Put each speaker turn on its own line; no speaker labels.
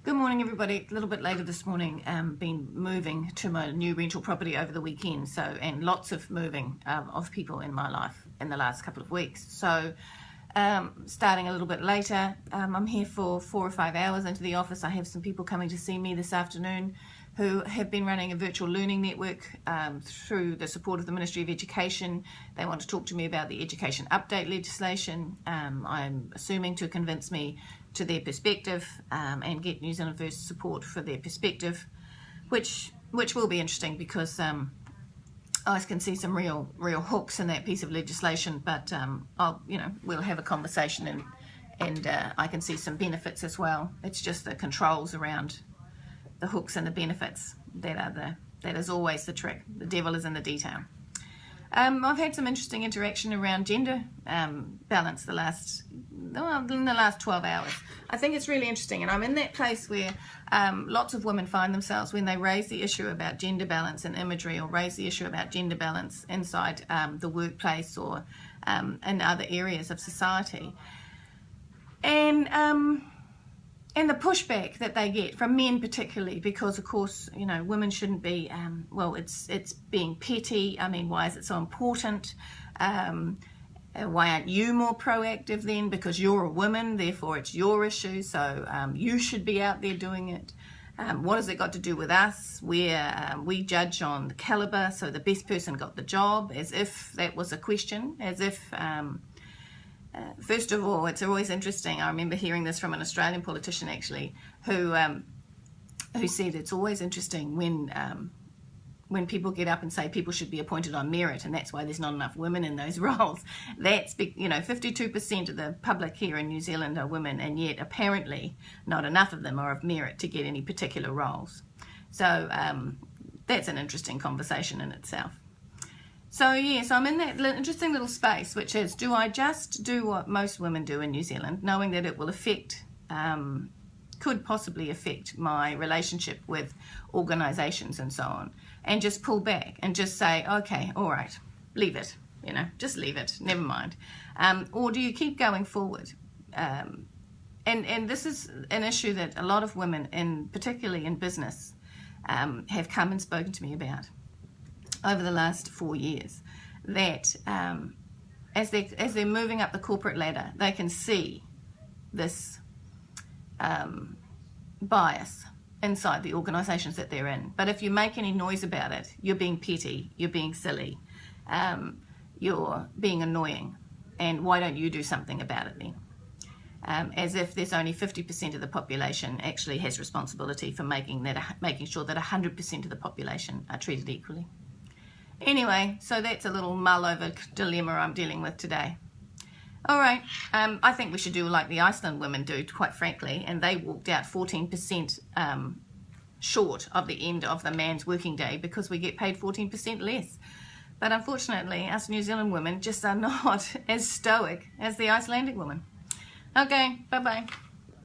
Good morning, everybody. A little bit later this morning. Been moving to my new rental property over the weekend, and lots of moving of people in my life in the last couple of weeks. So starting a little bit later. I'm here for 4 or 5 hours into the office. I have some people coming to see me this afternoon who have been running a virtual learning network through the support of the Ministry of Education. They want to talk to me about the education update legislation. I'm assuming to convince me to their perspective and get New Zealand First support for their perspective, which will be interesting because I can see some real hooks in that piece of legislation. But we'll have a conversation and I can see some benefits as well. It's just the controls around the hooks and the benefits that is always the trick. The devil is in the detail. I've had some interesting interaction around gender balance in the last 12 hours. I think it's really interesting, and I'm in that place where lots of women find themselves when they raise the issue about gender balance in imagery, or raise the issue about gender balance inside the workplace or in other areas of society. And the pushback that they get from men particularly, because of course, women shouldn't be, it's being petty. I mean, why is it so important? Why aren't you more proactive then? Because you're a woman, therefore it's your issue, so you should be out there doing it. What has it got to do with us? Where we judge on the caliber, so the best person got the job, as if that was a question, as if... First of all, it's always interesting. I remember hearing this from an Australian politician actually, who said it's always interesting when people get up and say people should be appointed on merit, and that's why there's not enough women in those roles. That's 52% of the public here in New Zealand are women, and yet apparently not enough of them are of merit to get any particular roles. So that's an interesting conversation in itself. So I'm in that interesting little space, which is, do I just do what most women do in New Zealand, knowing that it will could possibly affect my relationship with organisations and so on, and just pull back and just say, okay, all right, leave it, just leave it, never mind. Or do you keep going forward? And this is an issue that a lot of women, particularly in business, have come and spoken to me about over the last 4 years, that as they're moving up the corporate ladder, they can see this bias inside the organisations that they're in. But if you make any noise about it, you're being petty, you're being silly, you're being annoying, and why don't you do something about it then? As if there's only 50% of the population actually has responsibility for making sure that 100% of the population are treated equally. Anyway, so that's a little mull-over dilemma I'm dealing with today. All right, I think we should do like the Iceland women do, quite frankly, and they walked out 14% short of the end of the man's working day because we get paid 14% less. But unfortunately, us New Zealand women just are not as stoic as the Icelandic women. Okay, bye-bye.